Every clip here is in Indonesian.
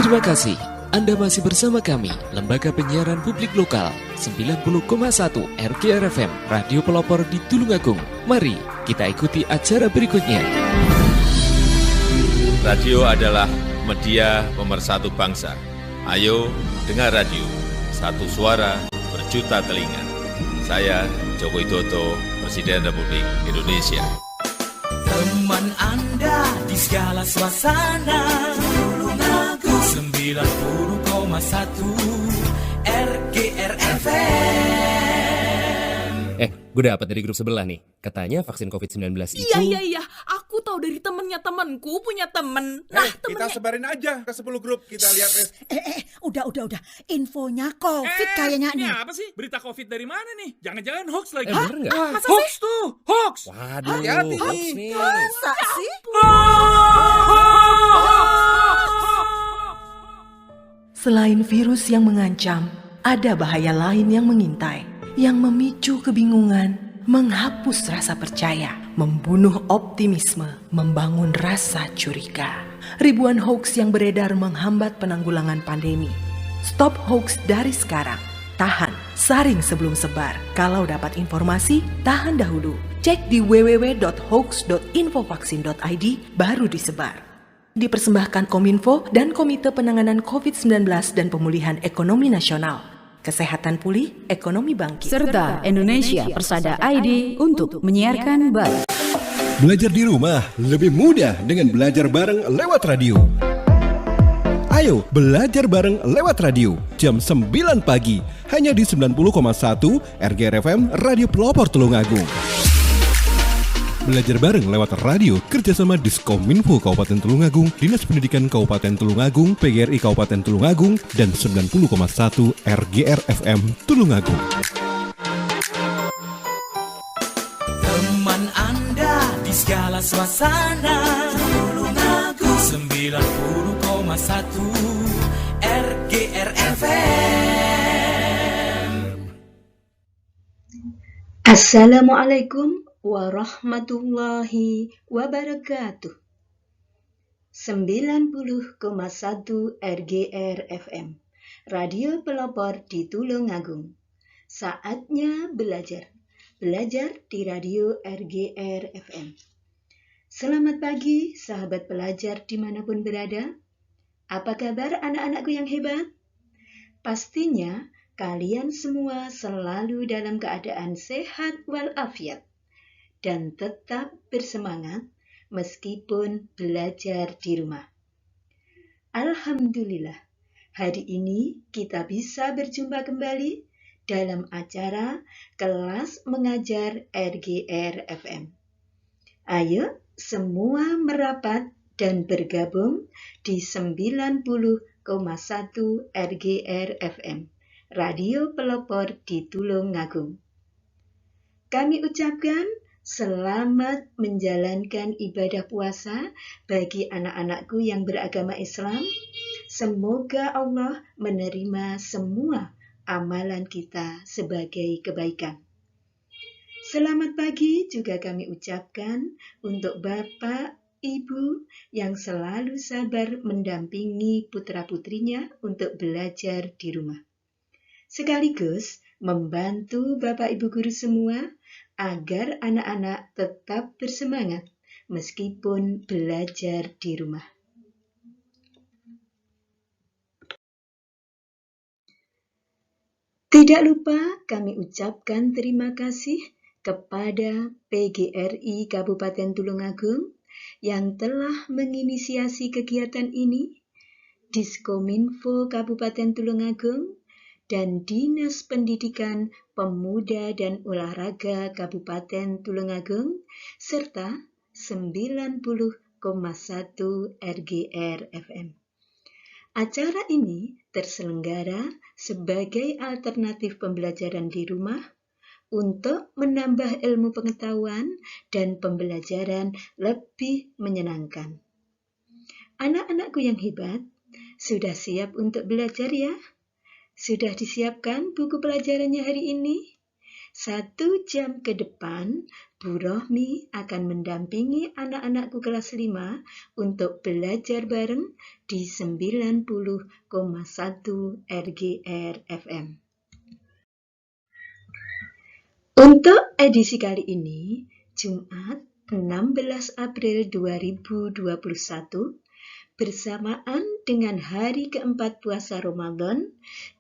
Terima kasih. Anda masih bersama kami, Lembaga Penyiaran Publik Lokal 90,1 RGR FM, Radio Pelopor di Tulungagung. Mari kita ikuti acara berikutnya. Radio adalah media pemersatu bangsa. Ayo dengar radio, satu suara berjuta telinga. Saya Joko Widodo, Presiden Republik Indonesia. Teman Anda di segala suasana, Tulungagung 90,1 RGR FM. Gue dapet dari grup sebelah nih. Katanya vaksin COVID-19 itu... Iya. Aku tahu dari temennya temanku punya temen. Nah, kita sebarin aja ke 10 grup. Kita lihat. Udah. Infonya COVID kayaknya nih. Ini apa sih? Berita COVID dari mana nih? Jangan-jangan hoax lagi. Bener nggak? Masa Hoax sih? tuh, hoax. Waduh, Hati-hati hoax nih. nih. Masa sih? Selain virus yang mengancam, ada bahaya lain yang mengintai, yang memicu kebingungan, menghapus rasa percaya, membunuh optimisme, membangun rasa curiga. Ribuan hoax yang beredar menghambat penanggulangan pandemi. Stop hoax dari sekarang. Tahan, saring sebelum sebar. Kalau dapat informasi, tahan dahulu. Cek di www.hoax.infovaksin.id baru disebar. Dipersembahkan Kominfo dan Komite Penanganan COVID-19 dan Pemulihan Ekonomi Nasional. Kesehatan pulih, ekonomi bangkit. Serta Indonesia Persada ID untuk menyiarkan baik. Belajar di rumah lebih mudah dengan belajar bareng lewat radio. Ayo belajar bareng lewat radio jam 9 pagi hanya di 90,1 RGR FM Radio Pelopor Tulungagung. Belajar bareng lewat radio kerjasama Diskominfo Kabupaten Tulungagung, Dinas Pendidikan Kabupaten Tulungagung, PGRI Kabupaten Tulungagung, dan 90,1 RGR FM Tulungagung. Teman Anda di segala suasana, Tulungagung 90,1 RGR FM. Assalamualaikum warahmatullahi wabarakatuh. 90,1 RGR FM, Radio Pelopor di Tulungagung. Saatnya belajar di Radio RGR FM. Selamat pagi sahabat pelajar dimanapun berada. Apa kabar anak-anakku yang hebat? Pastinya kalian semua selalu dalam keadaan sehat walafiat dan tetap bersemangat meskipun belajar di rumah. Alhamdulillah, hari ini kita bisa berjumpa kembali dalam acara Kelas Mengajar RGR FM. Ayo semua merapat dan bergabung di 90,1 RGR FM, Radio Pelopor di Tulungagung. Kami ucapkan selamat menjalankan ibadah puasa bagi anak-anakku yang beragama Islam. Semoga Allah menerima semua amalan kita sebagai kebaikan. Selamat pagi juga kami ucapkan untuk Bapak, Ibu yang selalu sabar mendampingi putra-putrinya untuk belajar di rumah. Sekaligus membantu Bapak Ibu guru semua agar anak-anak tetap bersemangat meskipun belajar di rumah. Tidak lupa kami ucapkan terima kasih kepada PGRI Kabupaten Tulungagung yang telah menginisiasi kegiatan ini, Diskominfo Kabupaten Tulungagung, dan Dinas Pendidikan Pemuda dan Olahraga Kabupaten Tulungagung, serta 90,1 RGR FM. Acara ini terselenggara sebagai alternatif pembelajaran di rumah untuk menambah ilmu pengetahuan dan pembelajaran lebih menyenangkan. Anak-anakku yang hebat, sudah siap untuk belajar ya? Sudah disiapkan buku pelajarannya hari ini? 1 jam ke depan, Bu Rohmi akan mendampingi anak-anakku kelas 5 untuk belajar bareng di 90,1 RGR FM. Untuk edisi kali ini, Jumat 16 April 2021, bersamaan dengan hari keempat puasa Ramadan,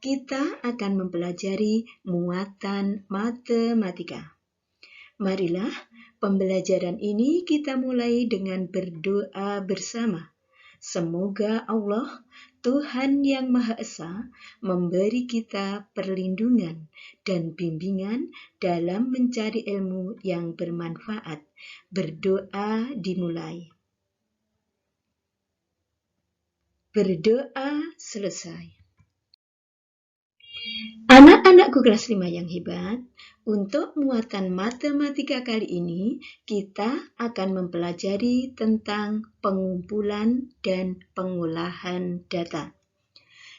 kita akan mempelajari muatan matematika. Marilah pembelajaran ini kita mulai dengan berdoa bersama. Semoga Allah, Tuhan yang Maha Esa, memberi kita perlindungan dan bimbingan dalam mencari ilmu yang bermanfaat. Berdoa dimulai. Berdoa selesai. Anak-anakku kelas 5 yang hebat, untuk muatan matematika kali ini kita akan mempelajari tentang pengumpulan dan pengolahan data.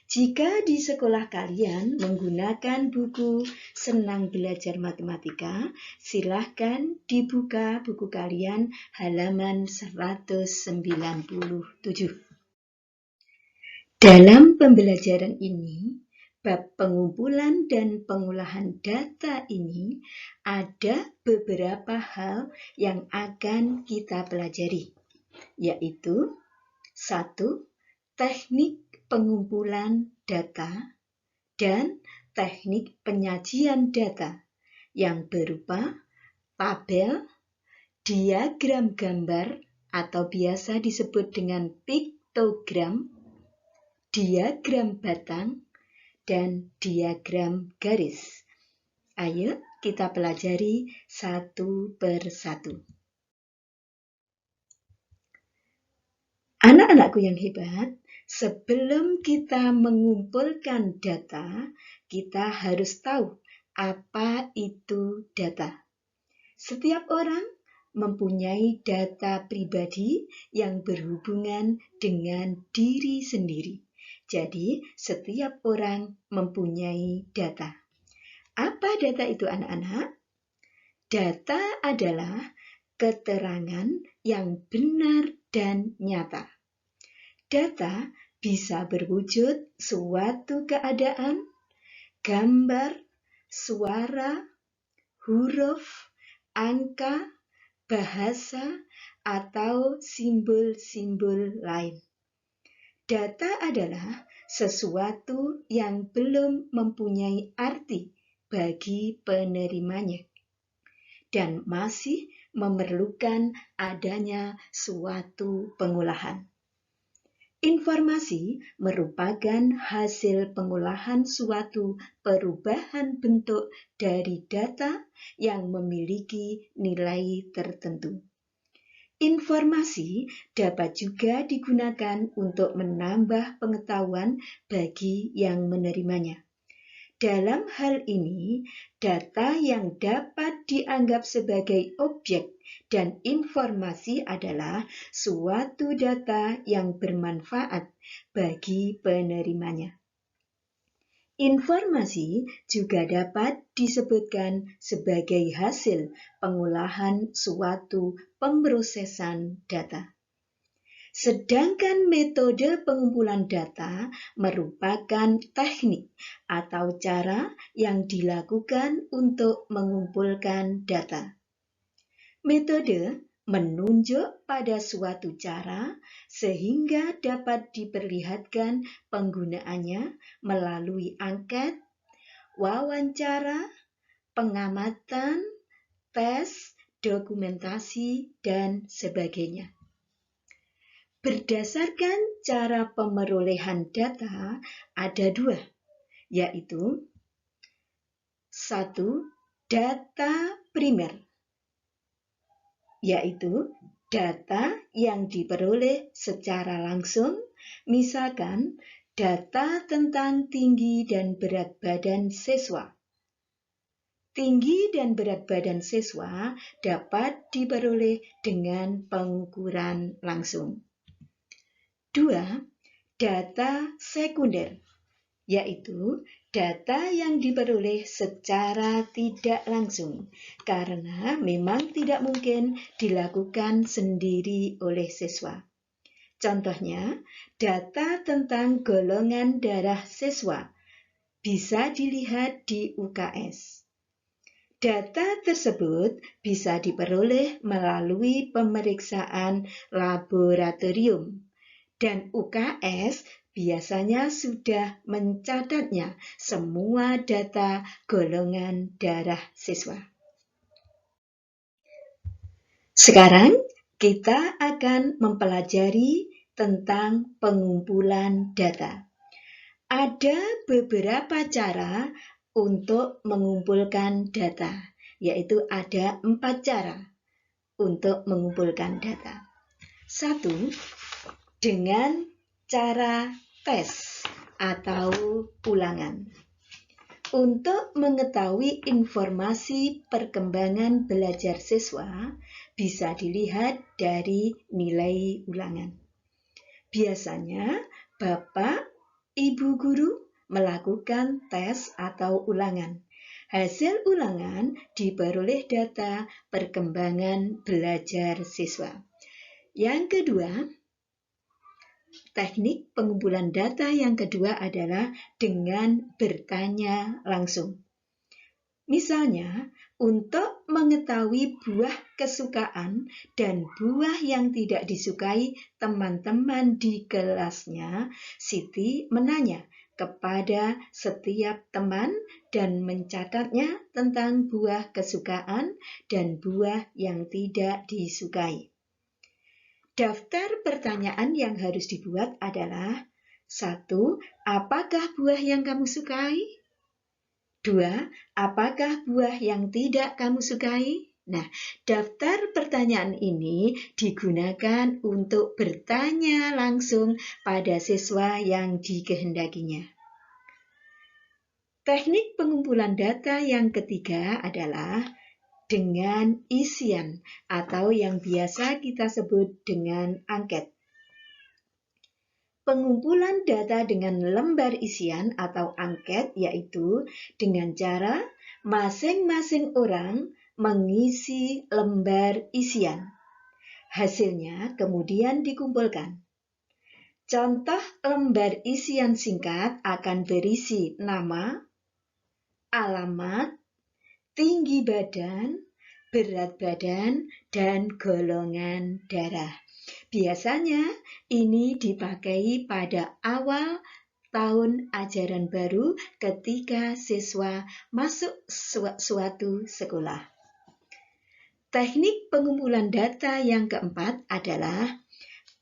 Jika di sekolah kalian menggunakan buku Senang Belajar Matematika, silahkan dibuka buku kalian halaman 197. Dalam pembelajaran ini, bab pengumpulan dan pengolahan data ini ada beberapa hal yang akan kita pelajari, yaitu 1. Teknik pengumpulan data dan teknik penyajian data yang berupa tabel, diagram gambar atau biasa disebut dengan piktogram, diagram batang, dan diagram garis. Ayo kita pelajari satu persatu. Anak-anakku yang hebat, sebelum kita mengumpulkan data, kita harus tahu apa itu data. Setiap orang mempunyai data pribadi yang berhubungan dengan diri sendiri. Jadi, setiap orang mempunyai data. Apa data itu, anak-anak? Data adalah keterangan yang benar dan nyata. Data bisa berwujud suatu keadaan, gambar, suara, huruf, angka, bahasa, atau simbol-simbol lain. Data adalah sesuatu yang belum mempunyai arti bagi penerimanya dan masih memerlukan adanya suatu pengolahan. Informasi merupakan hasil pengolahan suatu perubahan bentuk dari data yang memiliki nilai tertentu. Informasi dapat juga digunakan untuk menambah pengetahuan bagi yang menerimanya. Dalam hal ini, data yang dapat dianggap sebagai objek dan informasi adalah suatu data yang bermanfaat bagi penerimanya. Informasi juga dapat disebutkan sebagai hasil pengolahan suatu pemrosesan data. Sedangkan metode pengumpulan data merupakan teknik atau cara yang dilakukan untuk mengumpulkan data. Metode menunjuk pada suatu cara sehingga dapat diperlihatkan penggunaannya melalui angket, wawancara, pengamatan, tes, dokumentasi, dan sebagainya. Berdasarkan cara pemerolehan data ada dua, yaitu 1. Data primer, yaitu data yang diperoleh secara langsung, misalkan data tentang tinggi dan berat badan siswa. Tinggi dan berat badan siswa dapat diperoleh dengan pengukuran langsung. 2. Data sekunder, yaitu data yang diperoleh secara tidak langsung, karena memang tidak mungkin dilakukan sendiri oleh siswa. Contohnya, data tentang golongan darah siswa bisa dilihat di UKS. Data tersebut bisa diperoleh melalui pemeriksaan laboratorium, dan UKS biasanya sudah mencatatnya semua data golongan darah siswa. Sekarang kita akan mempelajari tentang pengumpulan data. Ada beberapa cara untuk mengumpulkan data, yaitu ada 4 cara untuk mengumpulkan data. 1. Dengan cara tes atau ulangan. Untuk mengetahui informasi perkembangan belajar siswa, bisa dilihat dari nilai ulangan. Biasanya, Bapak, Ibu guru melakukan tes atau ulangan. Hasil ulangan diperoleh data perkembangan belajar siswa. Yang kedua, teknik pengumpulan data yang kedua adalah dengan bertanya langsung. Misalnya, untuk mengetahui buah kesukaan dan buah yang tidak disukai teman-teman di kelasnya, Siti menanya kepada setiap teman dan mencatatnya tentang buah kesukaan dan buah yang tidak disukai. Daftar pertanyaan yang harus dibuat adalah 1. Apakah buah yang kamu sukai? 2. Apakah buah yang tidak kamu sukai? Nah, daftar pertanyaan ini digunakan untuk bertanya langsung pada siswa yang dikehendakinya. Teknik pengumpulan data yang ketiga adalah dengan isian atau yang biasa kita sebut dengan angket. Pengumpulan data dengan lembar isian atau angket yaitu dengan cara masing-masing orang mengisi lembar isian. Hasilnya kemudian dikumpulkan. Contoh lembar isian singkat akan berisi nama, alamat, tinggi badan, berat badan, dan golongan darah. Biasanya ini dipakai pada awal tahun ajaran baru ketika siswa masuk suatu sekolah. Teknik pengumpulan data yang keempat adalah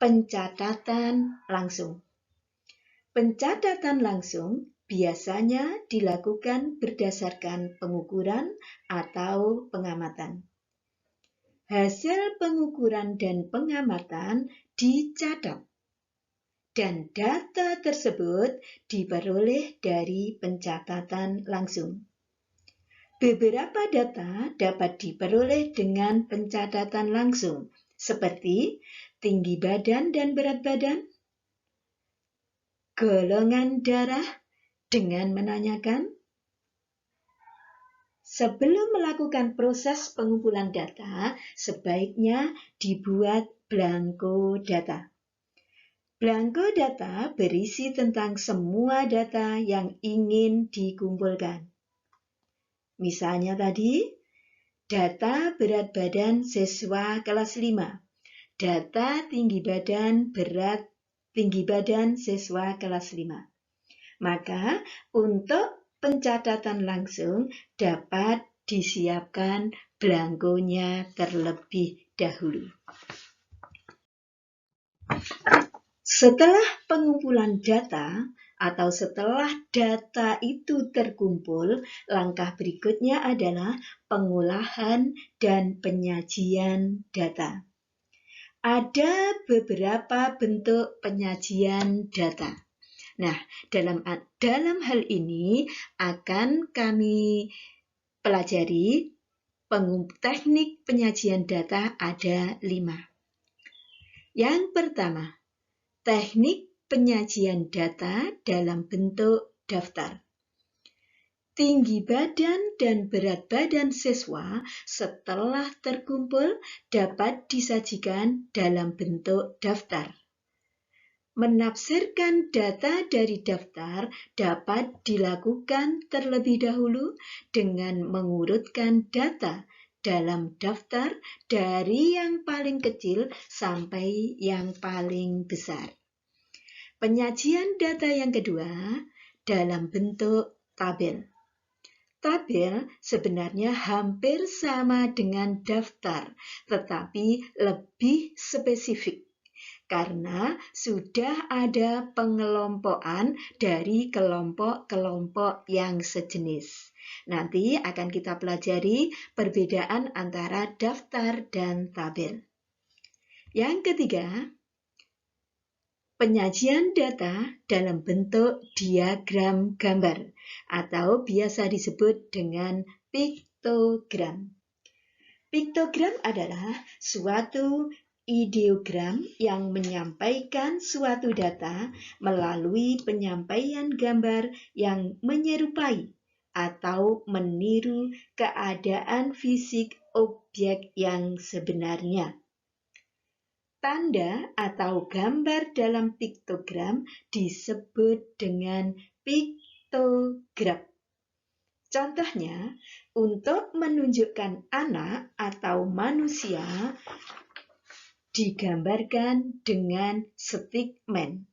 pencatatan langsung. Pencatatan langsung biasanya dilakukan berdasarkan pengukuran atau pengamatan. Hasil pengukuran dan pengamatan dicatat, dan data tersebut diperoleh dari pencatatan langsung. Beberapa data dapat diperoleh dengan pencatatan langsung, seperti tinggi badan dan berat badan, golongan darah dengan menanyakan. Sebelum melakukan proses pengumpulan data, sebaiknya dibuat blanko data. Blanko data berisi tentang semua data yang ingin dikumpulkan. Misalnya tadi, data berat badan siswa kelas 5, data tinggi badan siswa kelas 5. Maka, untuk pencatatan langsung dapat disiapkan blankonya terlebih dahulu. Setelah pengumpulan data atau setelah data itu terkumpul, langkah berikutnya adalah pengolahan dan penyajian data. Ada beberapa bentuk penyajian data. Nah, dalam hal ini akan kami pelajari teknik penyajian data ada 5. Yang pertama, teknik penyajian data dalam bentuk daftar. Tinggi badan dan berat badan siswa setelah terkumpul dapat disajikan dalam bentuk daftar. Menafsirkan data dari daftar dapat dilakukan terlebih dahulu dengan mengurutkan data dalam daftar dari yang paling kecil sampai yang paling besar. Penyajian data yang kedua dalam bentuk tabel. Tabel sebenarnya hampir sama dengan daftar, tetapi lebih spesifik karena sudah ada pengelompokan dari kelompok-kelompok yang sejenis. Nanti akan kita pelajari perbedaan antara daftar dan tabel. Yang ketiga, penyajian data dalam bentuk diagram gambar atau biasa disebut dengan piktogram. Piktogram adalah suatu ideogram yang menyampaikan suatu data melalui penyampaian gambar yang menyerupai atau meniru keadaan fisik objek yang sebenarnya. Tanda atau gambar dalam piktogram disebut dengan piktograf. Contohnya, untuk menunjukkan anak atau manusia digambarkan dengan stickman.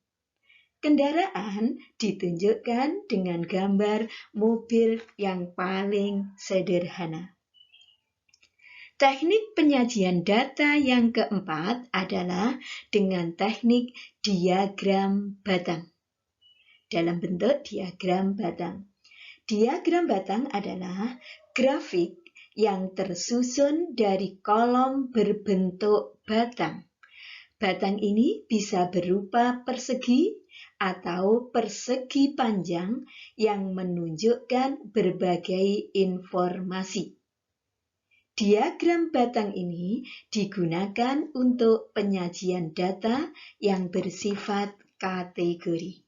Kendaraan ditunjukkan dengan gambar mobil yang paling sederhana. Teknik penyajian data yang keempat adalah dengan teknik diagram batang. Dalam bentuk diagram batang. Diagram batang adalah grafik yang tersusun dari kolom berbentuk batang. Batang ini bisa berupa persegi atau persegi panjang yang menunjukkan berbagai informasi. Diagram batang ini digunakan untuk penyajian data yang bersifat kategori.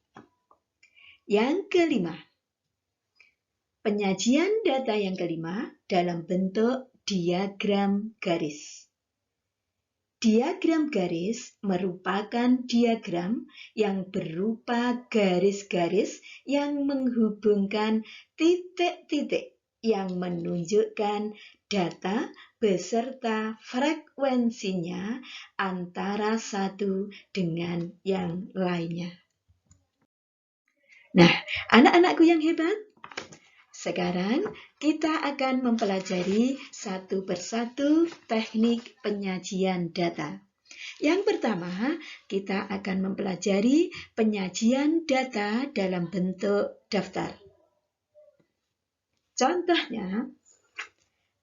Yang kelima, penyajian data yang kelima dalam bentuk diagram garis. Diagram garis merupakan diagram yang berupa garis-garis yang menghubungkan titik-titik yang menunjukkan data beserta frekuensinya antara satu dengan yang lainnya. Nah, anak-anakku yang hebat, sekarang kita akan mempelajari satu persatu teknik penyajian data. Yang pertama, kita akan mempelajari penyajian data dalam bentuk daftar. Contohnya,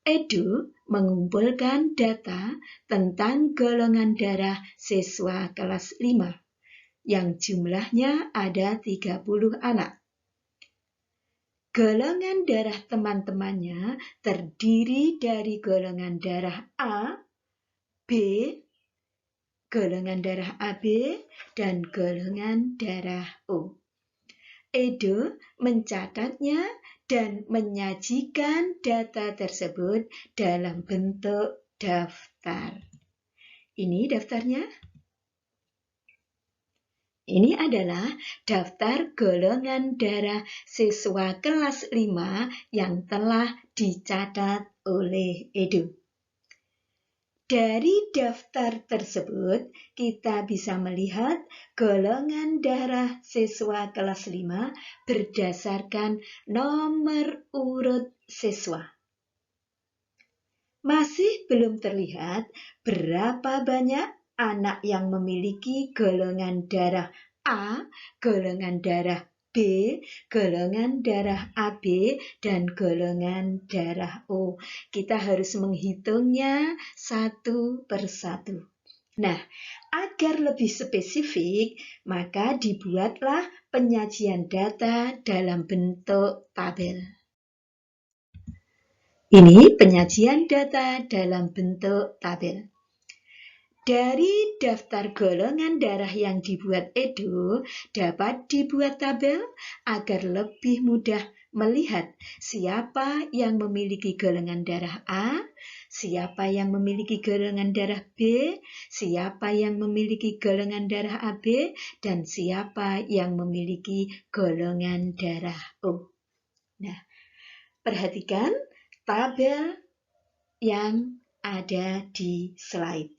Edu mengumpulkan data tentang golongan darah siswa kelas 5 yang jumlahnya ada 30 anak. Golongan darah teman-temannya terdiri dari golongan darah A, B, golongan darah AB, dan golongan darah O. Edo mencatatnya dan menyajikan data tersebut dalam bentuk daftar. Ini daftarnya. Ini adalah daftar golongan darah siswa kelas 5 yang telah dicatat oleh Edo. Dari daftar tersebut, kita bisa melihat golongan darah siswa kelas 5 berdasarkan nomor urut siswa. Masih belum terlihat berapa banyak anak yang memiliki golongan darah A, golongan darah B, golongan darah AB, dan golongan darah O. Kita harus menghitungnya satu persatu. Nah, agar lebih spesifik, maka dibuatlah penyajian data dalam bentuk tabel. Ini penyajian data dalam bentuk tabel. Dari daftar golongan darah yang dibuat Edo, dapat dibuat tabel agar lebih mudah melihat siapa yang memiliki golongan darah A, siapa yang memiliki golongan darah B, siapa yang memiliki golongan darah AB, dan siapa yang memiliki golongan darah O. Nah, perhatikan tabel yang ada di slide.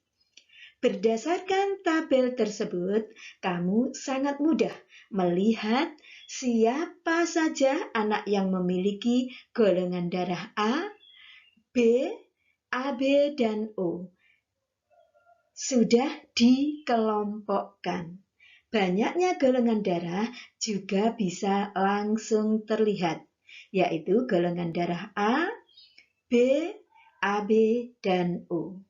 Berdasarkan tabel tersebut, kamu sangat mudah melihat siapa saja anak yang memiliki golongan darah A, B, AB, dan O. Sudah dikelompokkan. Banyaknya golongan darah juga bisa langsung terlihat, yaitu golongan darah A, B, AB, dan O.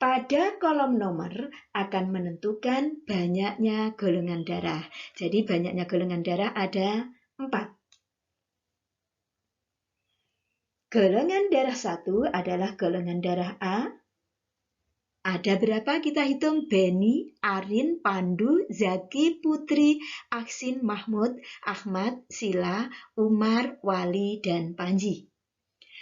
Pada kolom nomor akan menentukan banyaknya golongan darah. Jadi banyaknya golongan darah ada 4. Golongan darah 1 adalah golongan darah A. Ada berapa? Kita hitung. Beni, Arin, Pandu, Zaki, Putri, Aksin, Mahmud, Ahmad, Sila, Umar, Wali, dan Panji.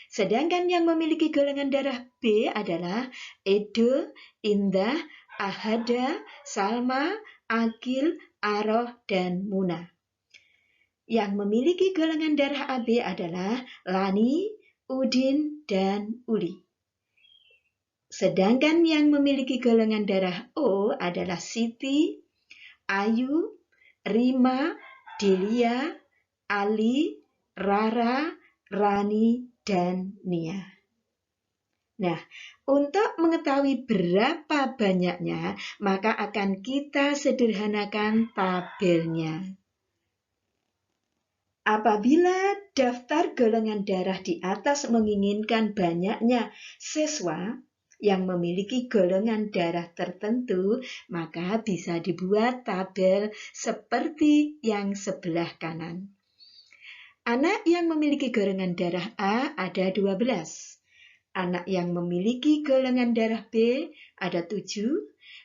Sedangkan yang memiliki golongan darah B adalah Edo, Indah, Ahada, Salma, Akil, Aroh, dan Muna. Yang memiliki golongan darah AB adalah Lani, Udin, dan Uli. Sedangkan yang memiliki golongan darah O adalah Siti, Ayu, Rima, Delia, Ali, Rara, Rani, dan Nia. Nah, untuk mengetahui berapa banyaknya, maka akan kita sederhanakan tabelnya. Apabila daftar golongan darah di atas menginginkan banyaknya siswa yang memiliki golongan darah tertentu, maka bisa dibuat tabel seperti yang sebelah kanan. Anak yang memiliki golongan darah A ada 12. Anak yang memiliki golongan darah B ada 7.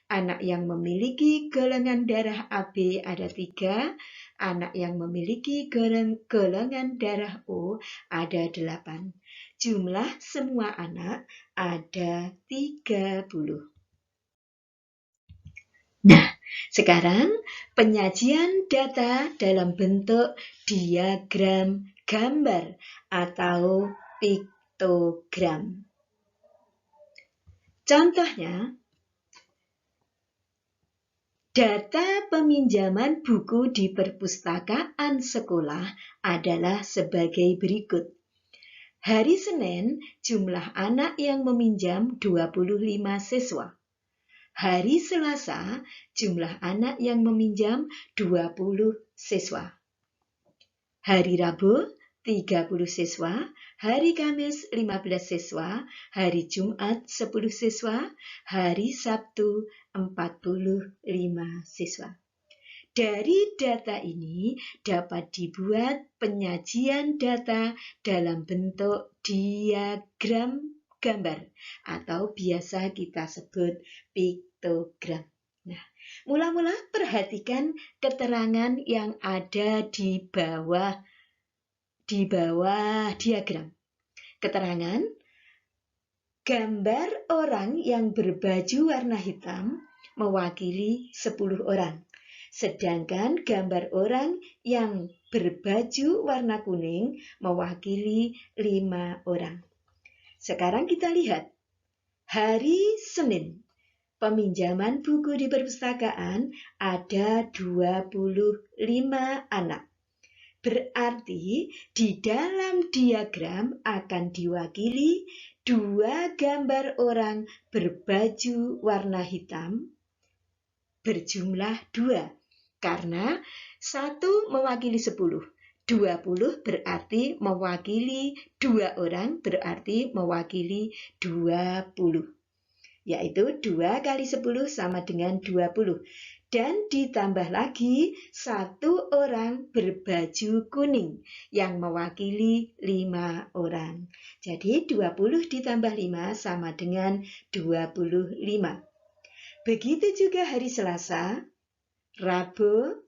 Anak yang memiliki golongan darah AB ada 3. Anak yang memiliki golongan darah O ada 8. Jumlah semua anak ada 30. Nah, sekarang penyajian data dalam bentuk diagram gambar atau piktogram. Contohnya, data peminjaman buku di perpustakaan sekolah adalah sebagai berikut. Hari Senin, jumlah anak yang meminjam 25 siswa. Hari Selasa, jumlah anak yang meminjam 20 siswa. Hari Rabu, 30 siswa. Hari Kamis, 15 siswa. Hari Jumat, 10 siswa. Hari Sabtu, 45 siswa. Dari data ini dapat dibuat penyajian data dalam bentuk diagram gambar atau biasa kita sebut piktogram. Nah, mula-mula perhatikan keterangan yang ada di bawah diagram. Keterangan, gambar orang yang berbaju warna hitam mewakili 10 orang. Sedangkan gambar orang yang berbaju warna kuning mewakili 5 orang. Sekarang kita lihat, hari Senin, peminjaman buku di perpustakaan ada 25 anak. Berarti di dalam diagram akan diwakili 2 gambar orang berbaju warna hitam berjumlah 2, karena 1 mewakili 10. 20 berarti mewakili 2 orang, berarti mewakili 20. Yaitu 2 kali 10 sama dengan 20. Dan ditambah lagi 1 orang berbaju kuning yang mewakili 5 orang. Jadi 20 ditambah 5 sama dengan 25. Begitu juga hari Selasa, Rabu,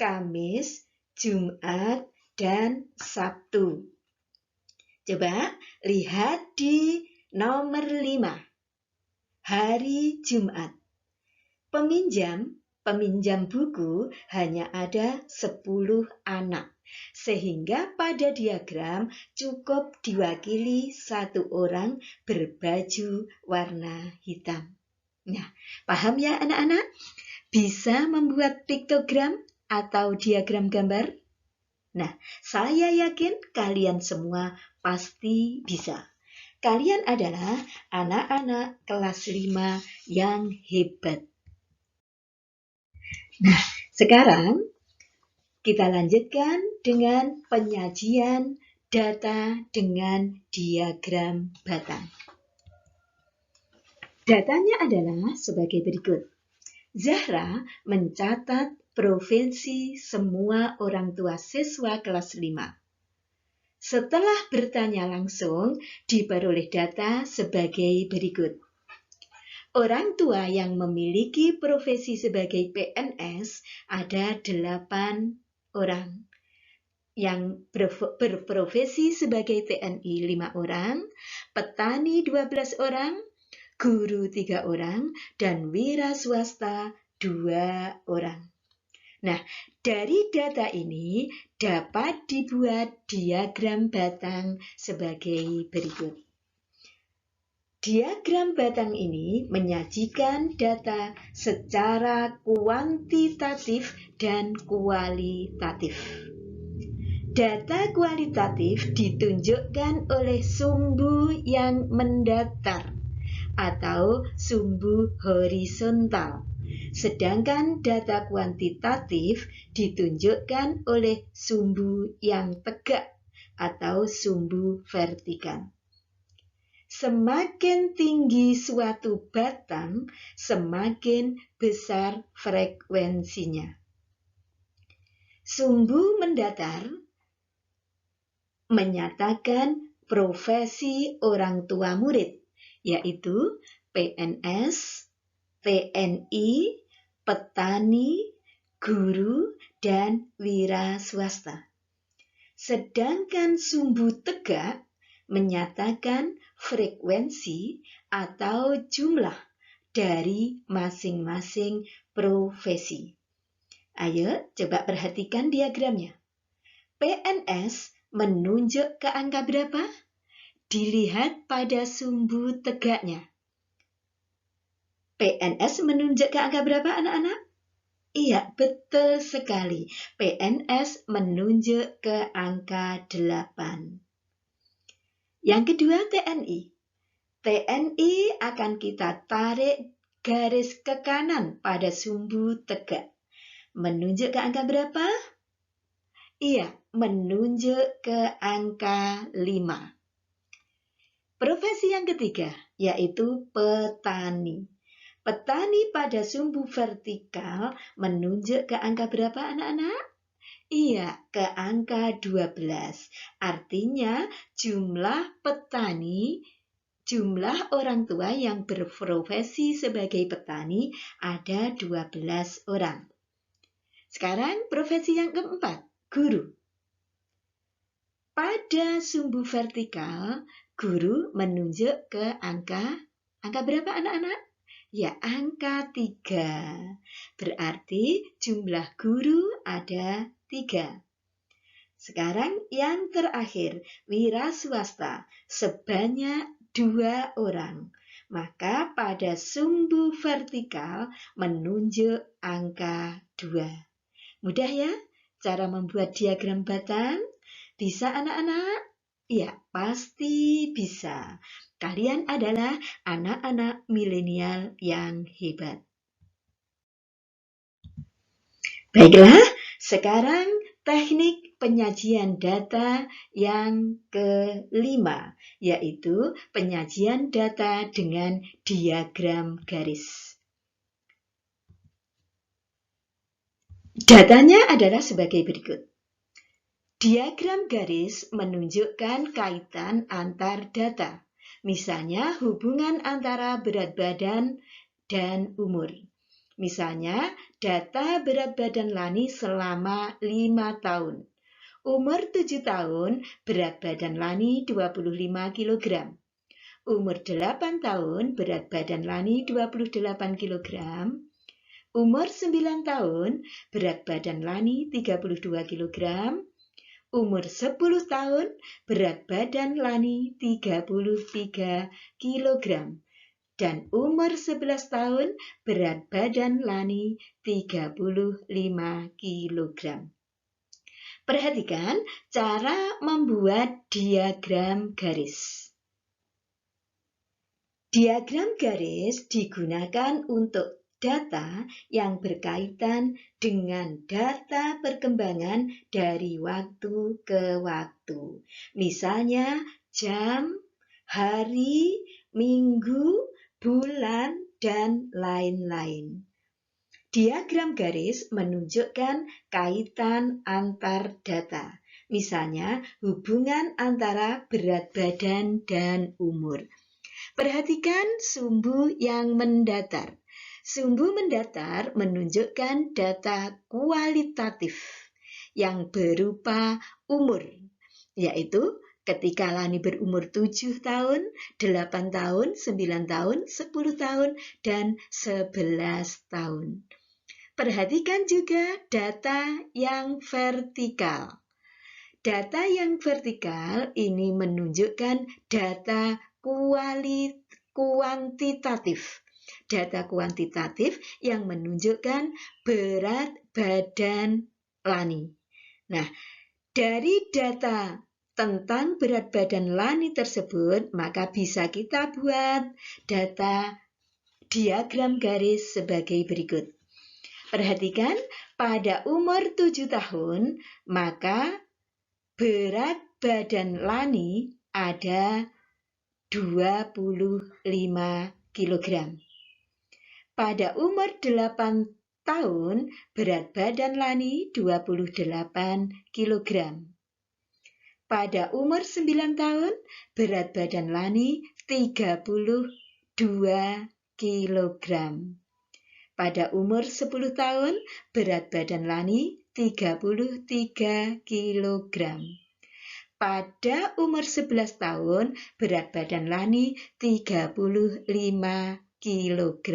Kamis, Jumat, dan Sabtu. Coba lihat di nomor 5, hari Jumat. Peminjam buku hanya ada 10 anak, sehingga pada diagram cukup diwakili 1 orang berbaju warna hitam. Nah, paham ya anak-anak? Bisa membuat piktogram atau diagram gambar? Nah, saya yakin kalian semua pasti bisa. Kalian adalah anak-anak kelas 5 yang hebat. Nah, sekarang kita lanjutkan dengan penyajian data dengan diagram batang. Datanya adalah sebagai berikut. Zahra mencatat provinsi semua orang tua siswa kelas 5. Setelah bertanya langsung, diperoleh data sebagai berikut. Orang tua yang memiliki profesi sebagai PNS ada 8 orang. Yang berprofesi sebagai TNI 5 orang, petani 12 orang, guru 3 orang, dan wira swasta 2 orang. Nah, dari data ini dapat dibuat diagram batang sebagai berikut. Diagram batang ini menyajikan data secara kuantitatif dan kualitatif. Data kualitatif ditunjukkan oleh sumbu yang mendatar atau sumbu horizontal, sedangkan data kuantitatif ditunjukkan oleh sumbu yang tegak atau sumbu vertikal. Semakin tinggi suatu batang, semakin besar frekuensinya. Sumbu mendatar menyatakan profesi orang tua murid, yaitu PNS, TNI, petani, guru, dan wira swasta. Sedangkan sumbu tegak menyatakan frekuensi atau jumlah dari masing-masing profesi. Ayo coba perhatikan diagramnya. PNS menunjuk ke angka berapa? Dilihat pada sumbu tegaknya. PNS menunjuk ke angka berapa anak-anak? Iya, betul sekali. PNS menunjuk ke angka 8. Yang kedua TNI. TNI akan kita tarik garis ke kanan pada sumbu tegak. Menunjuk ke angka berapa? Iya, menunjuk ke angka 5. Profesi yang ketiga, yaitu petani. Petani pada sumbu vertikal menunjuk ke angka berapa anak-anak? Iya, ke angka 12. Artinya jumlah petani, jumlah orang tua yang berprofesi sebagai petani ada 12 orang. Sekarang profesi yang keempat, guru. Pada sumbu vertikal, guru menunjuk ke angka berapa anak-anak? Ya, angka 3. Berarti jumlah guru ada 3. Sekarang yang terakhir, wira swasta sebanyak 2 orang. Maka pada sumbu vertikal menunjuk angka 2. Mudah ya cara membuat diagram batang? Bisa anak-anak? Ya, pasti bisa. Kalian adalah anak-anak milenial yang hebat. Baiklah, sekarang teknik penyajian data yang kelima, yaitu penyajian data dengan diagram garis. Datanya adalah sebagai berikut. Diagram garis menunjukkan kaitan antar data. Misalnya hubungan antara berat badan dan umur. Misalnya, data berat badan Lani selama 5 tahun. Umur 7 tahun, berat badan Lani 25 kg. Umur 8 tahun, berat badan Lani 28 kg. Umur 9 tahun, berat badan Lani 32 kg. Umur 10 tahun, berat badan Lani 33 kg. Dan umur 11 tahun, berat badan Lani 35 kg. Perhatikan cara membuat diagram garis. Diagram garis digunakan untuk data yang berkaitan dengan data perkembangan dari waktu ke waktu. Misalnya jam, hari, minggu, bulan, dan lain-lain. Diagram garis menunjukkan kaitan antar data. Misalnya hubungan antara berat badan dan umur. Perhatikan sumbu yang mendatar. Sumbu mendatar menunjukkan data kualitatif yang berupa umur, yaitu ketika Lani berumur 7 tahun, 8 tahun, 9 tahun, 10 tahun, dan 11 tahun. Perhatikan juga data yang vertikal. Data yang vertikal ini menunjukkan data kuantitatif. Data kuantitatif yang menunjukkan berat badan Lani. Nah, dari data tentang berat badan Lani tersebut, maka bisa kita buat data diagram garis sebagai berikut. Perhatikan, pada umur 7 tahun, maka berat badan Lani ada 25 kg. Pada umur 8 tahun, berat badan Lani 28 kg. Pada umur 9 tahun, berat badan Lani 32 kg. Pada umur 10 tahun, berat badan Lani 33 kg. Pada umur 11 tahun, berat badan Lani 35 kg.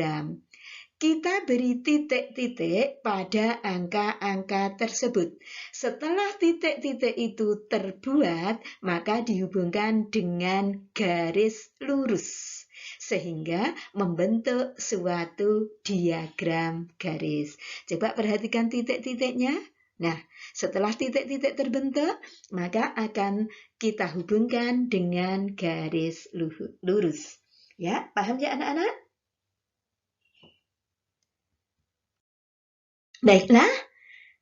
Kita beri titik-titik pada angka-angka tersebut. Setelah titik-titik itu terbuat, maka dihubungkan dengan garis lurus, sehingga membentuk suatu diagram garis. Coba perhatikan titik-titiknya. Nah, setelah titik-titik terbentuk, maka akan kita hubungkan dengan garis lurus. Ya, paham ya anak-anak? Baiklah,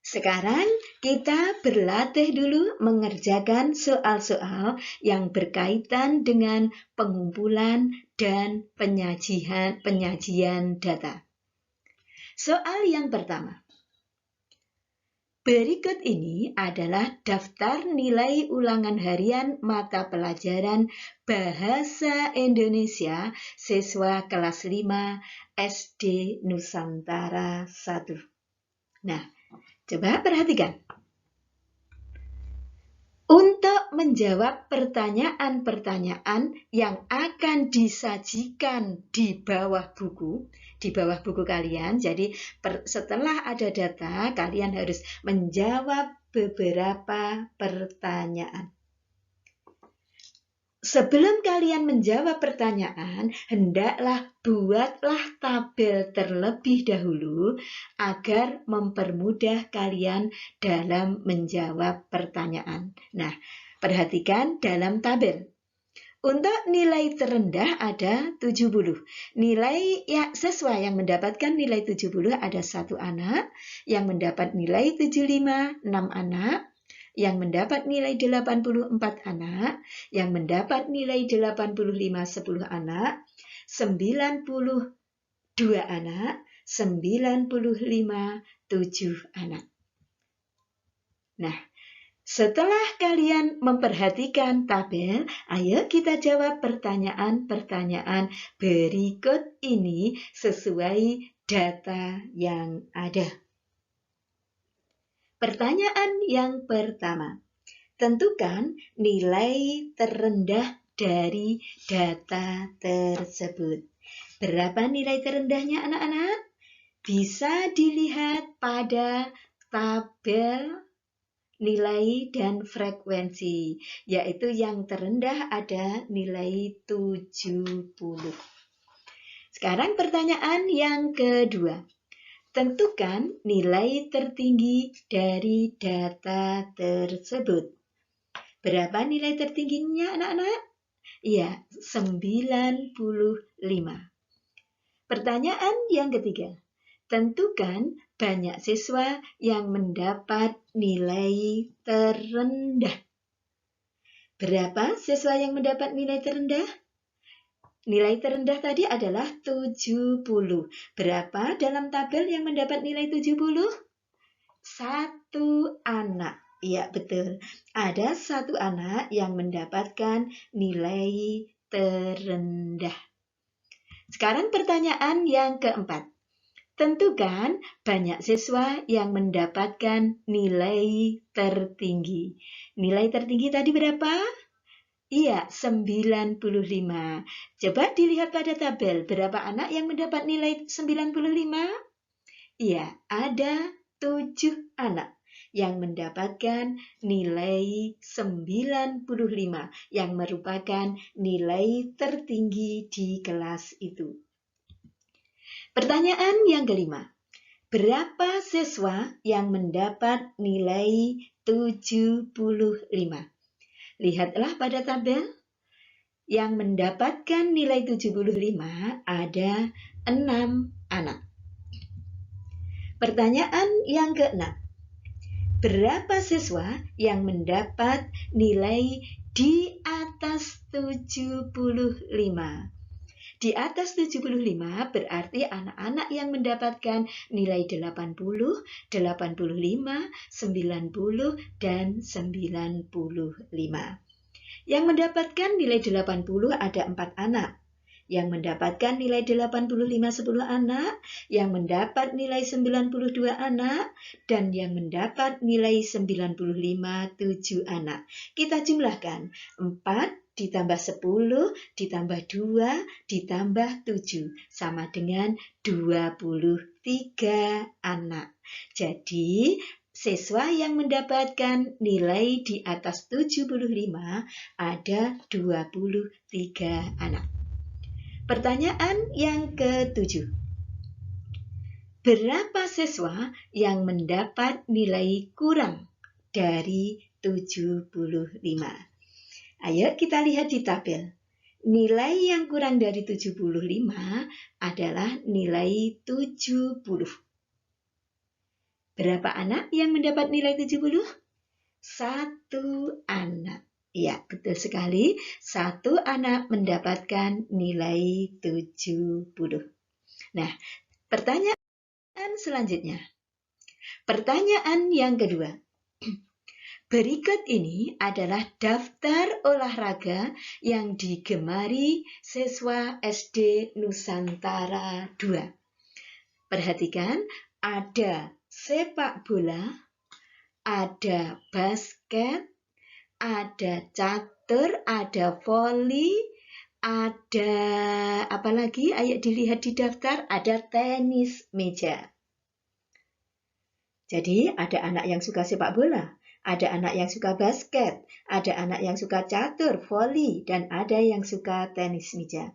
sekarang kita berlatih dulu mengerjakan soal-soal yang berkaitan dengan pengumpulan dan penyajian data. Soal yang pertama. Berikut ini adalah daftar nilai ulangan harian mata pelajaran Bahasa Indonesia siswa kelas 5 SD Nusantara 1. Nah, coba perhatikan. Untuk menjawab pertanyaan-pertanyaan yang akan disajikan di bawah buku kalian, jadi setelah ada data, kalian harus menjawab beberapa pertanyaan. Sebelum kalian menjawab pertanyaan, hendaklah buatlah tabel terlebih dahulu agar mempermudah kalian dalam menjawab pertanyaan. Nah, perhatikan dalam tabel. Untuk nilai terendah ada 70. Nilai siswa yang mendapatkan nilai 70 ada 1 anak, yang mendapat nilai 75, 6 anak, yang mendapat nilai 84 anak, yang mendapat nilai 85 10 anak, 92 anak, 95 7 anak. Nah, Setelah kalian memperhatikan tabel, ayo kita jawab pertanyaan-pertanyaan berikut ini sesuai data yang ada. Pertanyaan yang pertama, tentukan nilai terendah dari data tersebut. Berapa nilai terendahnya anak-anak? Bisa dilihat pada tabel nilai dan frekuensi, yaitu yang terendah ada nilai 70. Sekarang pertanyaan yang kedua. Tentukan nilai tertinggi dari data tersebut. Berapa nilai tertingginya anak-anak? Ya, 95. Pertanyaan yang ketiga. Tentukan banyak siswa yang mendapat nilai terendah. Berapa siswa yang mendapat nilai terendah? Nilai terendah tadi adalah 70. Berapa dalam tabel yang mendapat nilai 70? 1 anak. Iya, betul. Ada 1 anak yang mendapatkan nilai terendah. Sekarang pertanyaan yang keempat. Tentukan banyak siswa yang mendapatkan nilai tertinggi. Nilai tertinggi tadi berapa? Iya, 95. Coba dilihat pada tabel, berapa anak yang mendapat nilai 95? Iya, ada 7 anak yang mendapatkan nilai 95, yang merupakan nilai tertinggi di kelas itu. Pertanyaan yang kelima, berapa siswa yang mendapat nilai 75? Lihatlah pada tabel, yang mendapatkan nilai 75 ada 6 anak. Pertanyaan yang keenam, berapa siswa yang mendapat nilai di atas 75? Di atas 75 berarti anak-anak yang mendapatkan nilai 80, 85, 90, dan 95. Yang mendapatkan nilai 80 ada 4 anak. Yang mendapatkan nilai 85 10 anak, yang mendapat nilai 92 anak, dan yang mendapat nilai 95 7 anak. Kita jumlahkan 4 ditambah 10, ditambah 2, ditambah 7, sama dengan 23 anak. Jadi, siswa yang mendapatkan nilai di atas 75 ada 23 anak. Pertanyaan yang ke-7. Berapa siswa yang mendapat nilai kurang dari 75? Ayo kita lihat di tabel. Nilai yang kurang dari 75 adalah nilai 70. Berapa anak yang mendapat nilai 70? 1 anak. Ya, betul sekali. 1 anak mendapatkan nilai 70. Nah, pertanyaan selanjutnya. Pertanyaan yang kedua. Berikut ini adalah daftar olahraga yang digemari siswa SD Nusantara 2. Perhatikan, ada sepak bola, ada basket, ada catur, ada voli, ada apa lagi? Ayo dilihat di daftar, ada tenis meja. Jadi ada anak yang suka sepak bola, ada anak yang suka basket, ada anak yang suka catur, voli, dan ada yang suka tenis meja.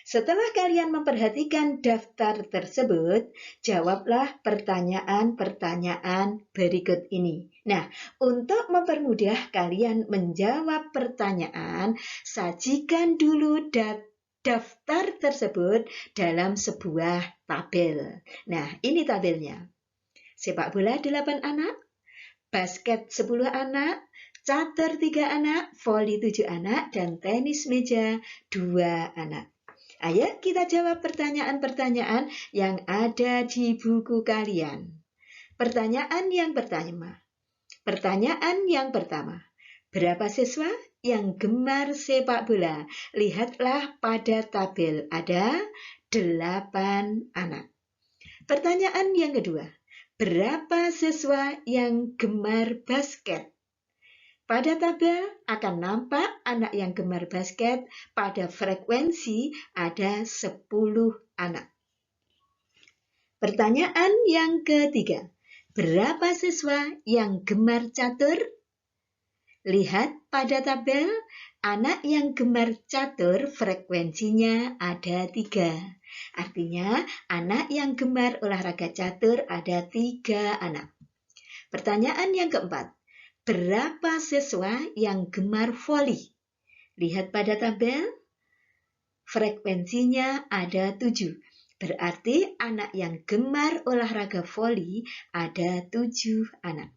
Setelah kalian memperhatikan daftar tersebut, jawablah pertanyaan-pertanyaan berikut ini. Nah, untuk mempermudah kalian menjawab pertanyaan, sajikan dulu daftar tersebut dalam sebuah tabel. Nah, ini tabelnya. Sepak bola 8 anak, basket 10 anak, catur 3 anak, voli 7 anak, dan tenis meja 2 anak. Ayo kita jawab pertanyaan-pertanyaan yang ada di buku kalian. Pertanyaan yang pertama. Pertanyaan yang pertama, berapa siswa yang gemar sepak bola? Lihatlah pada tabel, ada 8 anak. Pertanyaan yang kedua, berapa siswa yang gemar basket? Pada tabel akan nampak anak yang gemar basket pada frekuensi ada 10 anak. Pertanyaan yang ketiga, berapa siswa yang gemar catur? Lihat pada tabel, anak yang gemar catur frekuensinya ada 3. Artinya, anak yang gemar olahraga catur ada 3 anak. Pertanyaan yang keempat, berapa siswa yang gemar voli? Lihat pada tabel, frekuensinya ada 7. Berarti anak yang gemar olahraga voli ada 7 anak.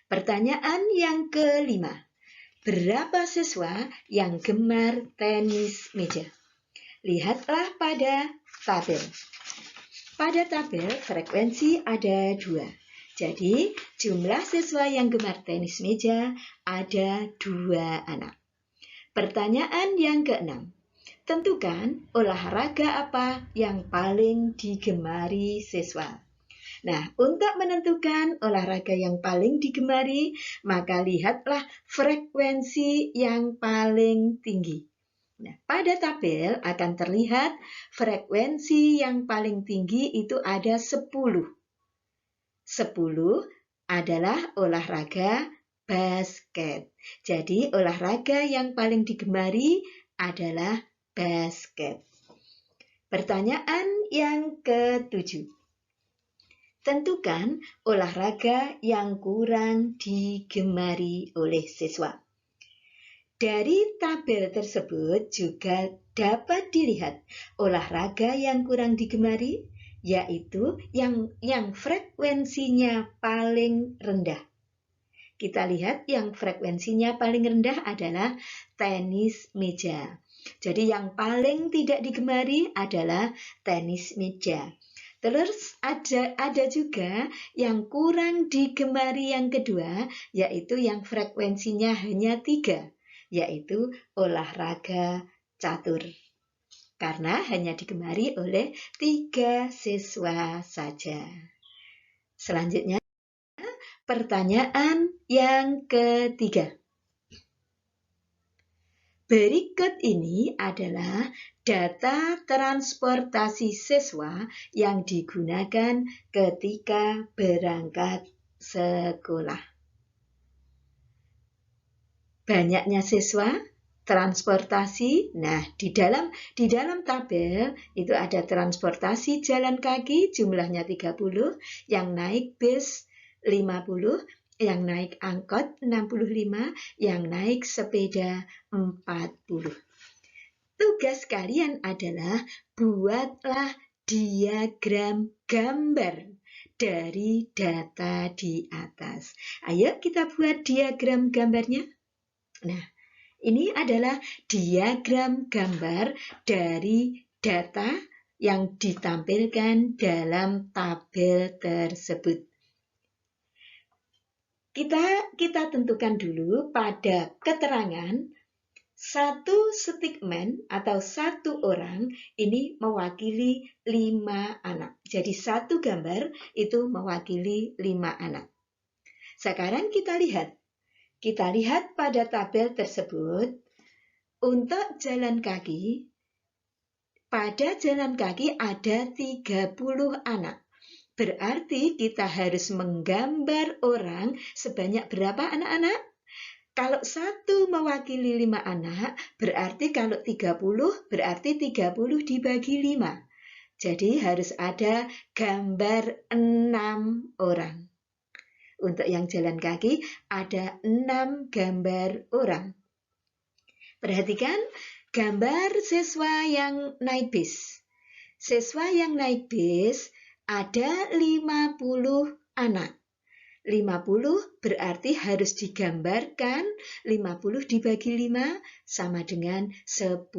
Pertanyaan yang kelima, berapa siswa yang gemar tenis meja? Lihatlah pada tabel. Pada tabel frekuensi ada 2. Jadi jumlah siswa yang gemar tenis meja ada 2 anak. Pertanyaan yang keenam, tentukan olahraga apa yang paling digemari siswa. Nah, untuk menentukan olahraga yang paling digemari, maka lihatlah frekuensi yang paling tinggi. Nah, pada tabel akan terlihat frekuensi yang paling tinggi itu ada 10. 10 adalah olahraga basket. Jadi, olahraga yang paling digemari adalah basket. Pertanyaan yang ke-7. Tentukan olahraga yang kurang digemari oleh siswa. Dari tabel tersebut juga dapat dilihat olahraga yang kurang digemari, yaitu yang frekuensinya paling rendah. Kita lihat yang frekuensinya paling rendah adalah tenis meja. Jadi yang paling tidak digemari adalah tenis meja. Terus ada juga yang kurang digemari yang kedua, yaitu yang frekuensinya hanya 3, yaitu olahraga catur. Karena hanya digemari oleh 3 siswa saja. Selanjutnya, pertanyaan yang ketiga. Berikut ini adalah data transportasi siswa yang digunakan ketika berangkat sekolah. Banyaknya siswa, transportasi. Nah, di dalam tabel itu ada transportasi jalan kaki jumlahnya 30, yang naik bis 50, yang naik angkot 65, yang naik sepeda 40. Tugas kalian adalah buatlah diagram gambar dari data di atas. Ayo kita buat diagram gambarnya. Nah, ini adalah diagram gambar dari data yang ditampilkan dalam tabel tersebut. Kita tentukan dulu pada keterangan satu stickman atau satu orang ini mewakili 5 anak. Jadi satu gambar itu mewakili 5 anak. Sekarang kita lihat pada tabel tersebut untuk jalan kaki. Pada jalan kaki ada 30 anak. Berarti kita harus menggambar orang sebanyak berapa anak-anak? Kalau 1 mewakili 5 anak, berarti kalau 30, berarti 30 dibagi 5. Jadi harus ada gambar 6 orang. Untuk yang jalan kaki ada 6 gambar orang. Perhatikan gambar siswa yang naik bis. Siswa yang naik bis ada 50 anak. 50 berarti harus digambarkan 50 dibagi 5 sama dengan 10.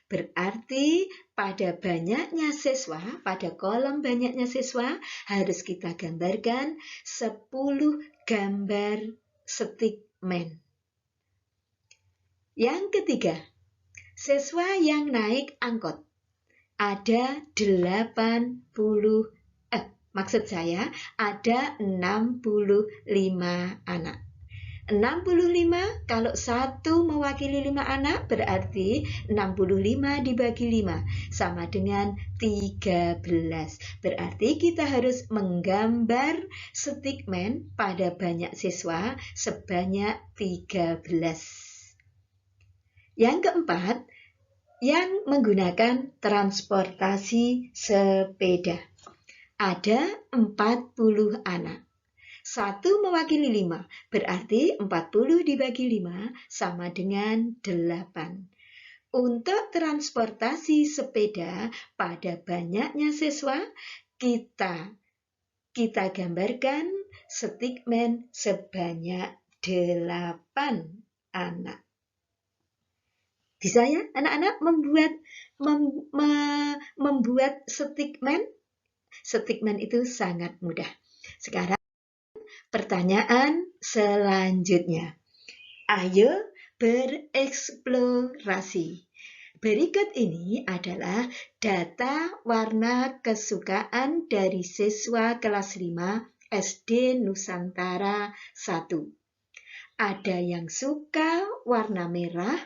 Berarti pada banyaknya siswa, pada kolom banyaknya siswa harus kita gambarkan 10 gambar stickman. Yang ketiga, siswa yang naik angkot. Ada 65 anak. 65 kalau 1 mewakili 5 anak berarti 65 dibagi 5 sama dengan 13. Berarti kita harus menggambar stickman pada banyak siswa sebanyak 13. Yang keempat, yang menggunakan transportasi sepeda. Ada 40 anak. 1 mewakili 5, berarti 40 dibagi 5 sama dengan 8. Untuk transportasi sepeda pada banyaknya siswa, kita gambarkan stickman sebanyak 8 anak. Bisa ya anak-anak membuat stickman? Stickman itu sangat mudah. Sekarang pertanyaan selanjutnya. Ayo bereksplorasi. Berikut ini adalah data warna kesukaan dari siswa kelas 5 SD Nusantara 1. Ada yang suka warna merah,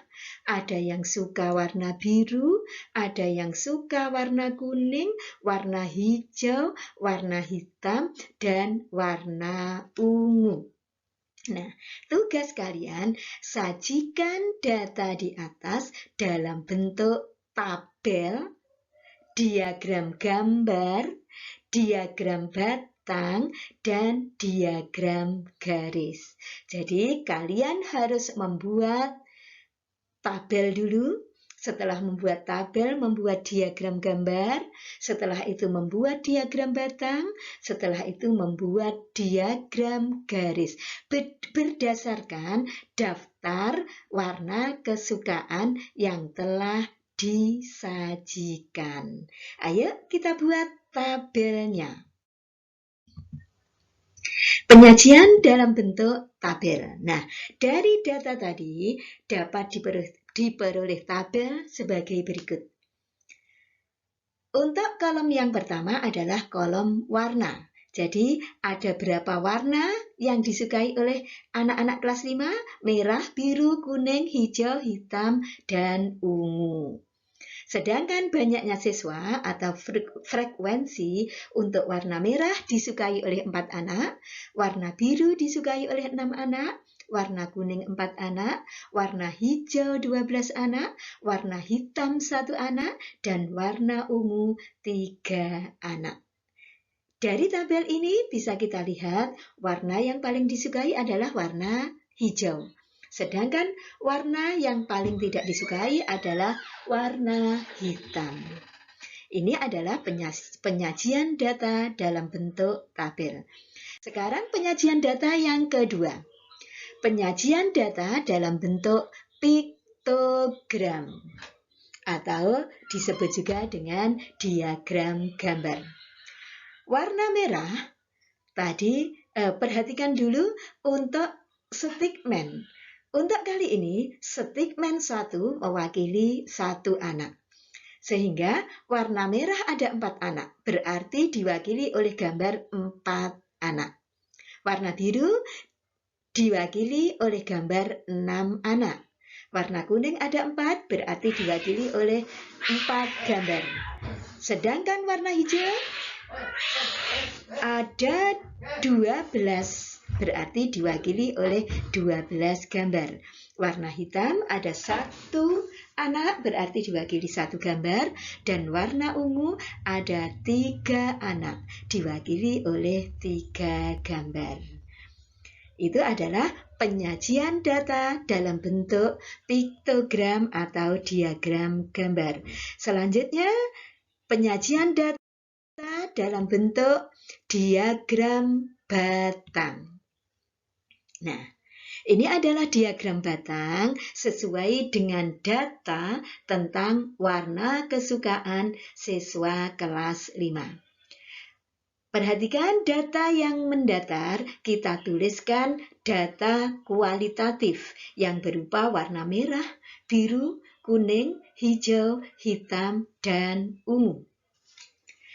ada yang suka warna biru, ada yang suka warna kuning, warna hijau, warna hitam, dan warna ungu. Nah, tugas kalian sajikan data di atas dalam bentuk tabel, diagram gambar, diagram batang, dan diagram garis. Jadi kalian harus membuat tabel dulu. Setelah membuat tabel, membuat diagram gambar. Setelah itu membuat diagram batang. Setelah itu membuat diagram garis. Berdasarkan daftar warna kesukaan yang telah disajikan. Ayo kita buat tabelnya. Penyajian dalam bentuk tabel. Nah, dari data tadi dapat diperoleh tabel sebagai berikut. Untuk kolom yang pertama adalah kolom warna. Jadi, ada berapa warna yang disukai oleh anak-anak kelas 5? Merah, biru, kuning, hijau, hitam, dan ungu. Sedangkan banyaknya siswa atau frekuensi untuk warna merah disukai oleh 4 anak, warna biru disukai oleh 6 anak, warna kuning 4 anak, warna hijau 12 anak, warna hitam 1 anak, dan warna ungu 3 anak. Dari tabel ini bisa kita lihat warna yang paling disukai adalah warna hijau. Sedangkan warna yang paling tidak disukai adalah warna hitam. Ini adalah penyajian data dalam bentuk tabel. Sekarang penyajian data yang kedua. Penyajian data dalam bentuk piktogram atau disebut juga dengan diagram gambar. Warna merah tadi perhatikan dulu untuk stickman. Untuk kali ini, stickman 1 mewakili 1 anak. Sehingga warna merah ada 4 anak, berarti diwakili oleh gambar 4 anak. Warna biru diwakili oleh gambar 6 anak. Warna kuning ada 4, berarti diwakili oleh 4 gambar. Sedangkan warna hijau ada 12, berarti diwakili oleh 12 gambar. Warna hitam ada 1 anak, berarti diwakili 1 gambar. Dan warna ungu ada 3 anak, diwakili oleh 3 gambar. Itu adalah penyajian data dalam bentuk piktogram atau diagram gambar. Selanjutnya, penyajian data dalam bentuk diagram batang. Nah, ini adalah diagram batang sesuai dengan data tentang warna kesukaan siswa kelas 5. Perhatikan data yang mendatar, kita tuliskan data kualitatif yang berupa warna merah, biru, kuning, hijau, hitam, dan ungu.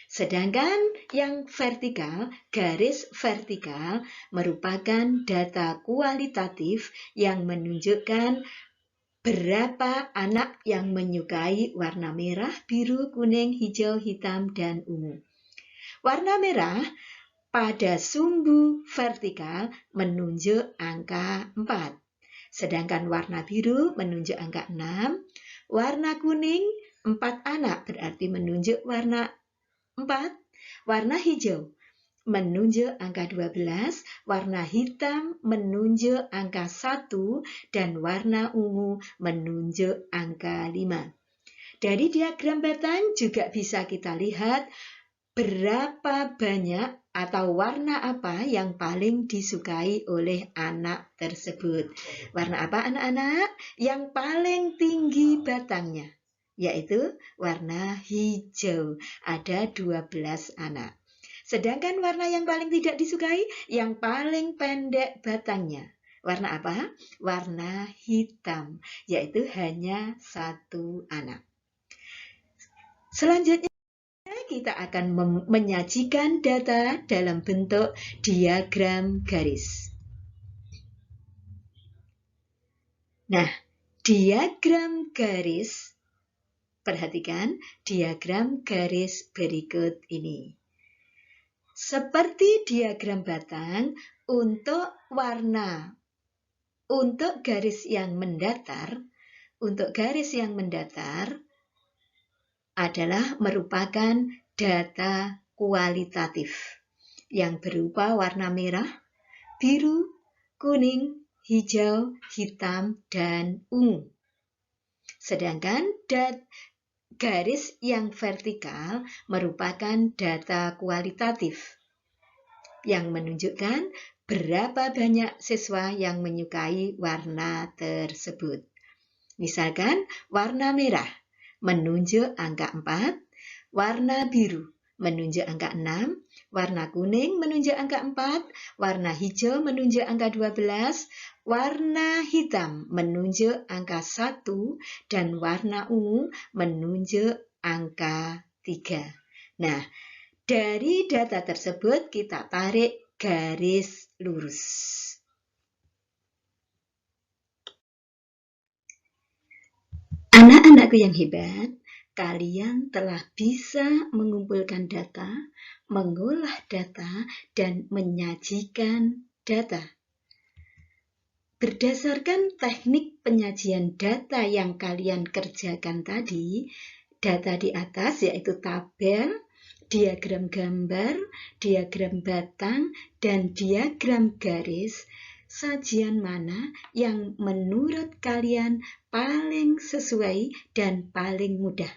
Sedangkan yang vertikal, garis vertikal merupakan data kualitatif yang menunjukkan berapa anak yang menyukai warna merah, biru, kuning, hijau, hitam, dan ungu. Warna merah pada sumbu vertikal menunjuk angka 4. Sedangkan warna biru menunjuk angka 6. Warna kuning 4 anak berarti menunjuk warna 4. Warna hijau menunjuk angka 12, warna hitam menunjuk angka 1, dan warna ungu menunjuk angka 5. Dari diagram batang juga bisa kita lihat berapa banyak atau warna apa yang paling disukai oleh anak tersebut. Warna apa anak-anak? Yang paling tinggi batangnya, yaitu warna hijau. Ada 12 anak. Sedangkan warna yang paling tidak disukai, yang paling pendek batangnya. Warna apa? Warna hitam, yaitu hanya 1 anak. Selanjutnya, kita akan menyajikan data dalam bentuk diagram garis. Nah, diagram garis, perhatikan diagram garis berikut ini. Seperti diagram batang, untuk warna, untuk garis yang mendatar adalah merupakan data kualitatif yang berupa warna merah, biru, kuning, hijau, hitam, dan ungu. Sedangkan garis yang vertikal merupakan data kualitatif yang menunjukkan berapa banyak siswa yang menyukai warna tersebut. Misalkan warna merah menunjuk angka 4, warna biru menunjuk angka 6, warna kuning menunjuk angka 4, warna hijau menunjuk angka 12, warna hitam menunjuk angka 1, dan warna ungu menunjuk angka 3. Nah, dari data tersebut kita tarik garis lurus. Anak-anakku yang hebat, kalian telah bisa mengumpulkan data, mengolah data, dan menyajikan data. Berdasarkan teknik penyajian data yang kalian kerjakan tadi, data di atas yaitu tabel, diagram gambar, diagram batang, dan diagram garis, sajian mana yang menurut kalian paling sesuai dan paling mudah,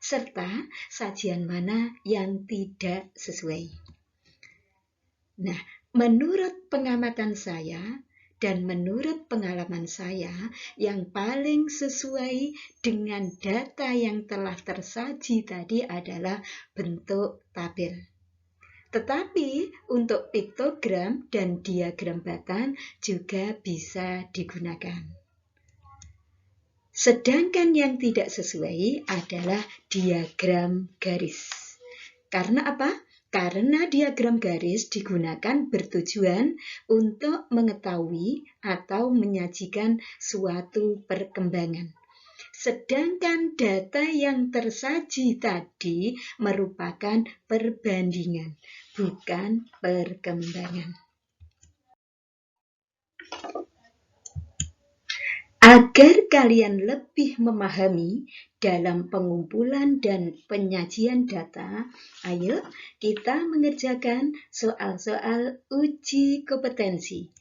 serta sajian mana yang tidak sesuai. Nah, menurut pengamatan saya dan menurut pengalaman saya, yang paling sesuai dengan data yang telah tersaji tadi adalah bentuk tabel. Tetapi untuk piktogram dan diagram batang juga bisa digunakan. Sedangkan yang tidak sesuai adalah diagram garis. Karena apa? Karena diagram garis digunakan bertujuan untuk mengetahui atau menyajikan suatu perkembangan. Sedangkan data yang tersaji tadi merupakan perbandingan, bukan perkembangan. Agar kalian lebih memahami dalam pengumpulan dan penyajian data, ayo kita mengerjakan soal-soal uji kompetensi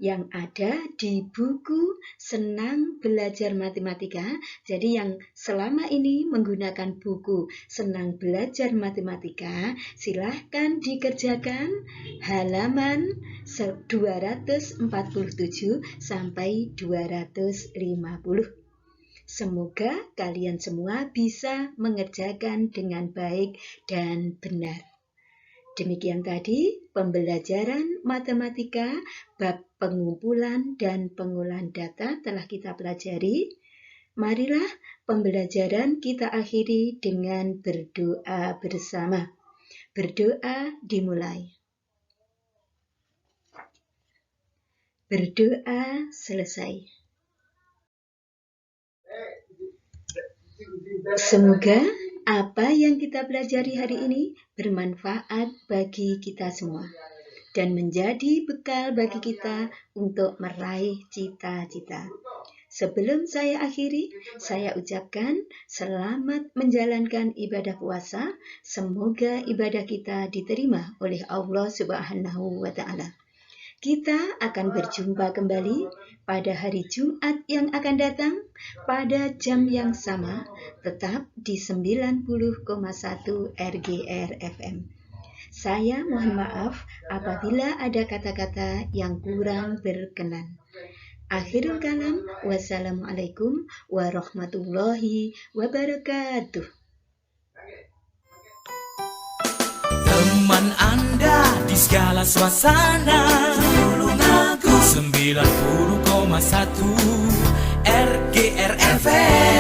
yang ada di buku Senang Belajar Matematika. Jadi yang selama ini menggunakan buku Senang Belajar Matematika, silahkan dikerjakan halaman 247 sampai 250. Semoga kalian semua bisa mengerjakan dengan baik dan benar. Demikian tadi pembelajaran matematika bab pengumpulan dan pengolahan data telah kita pelajari. Marilah pembelajaran kita akhiri dengan berdoa bersama. Berdoa dimulai. Berdoa selesai. Semoga apa yang kita pelajari hari ini bermanfaat bagi kita semua dan menjadi bekal bagi kita untuk meraih cita-cita. Sebelum saya akhiri, saya ucapkan selamat menjalankan ibadah puasa. Semoga ibadah kita diterima oleh Allah Subhanahu wa Ta'ala. Kita akan berjumpa kembali pada hari Jumat yang akan datang pada jam yang sama, tetap di 90,1 RGR FM. Saya mohon maaf apabila ada kata-kata yang kurang berkenan. Akhirul kalam, wassalamualaikum warahmatullahi wabarakatuh. Teman Anda di segala suasana, Tulungagung 90,1 RGR FM.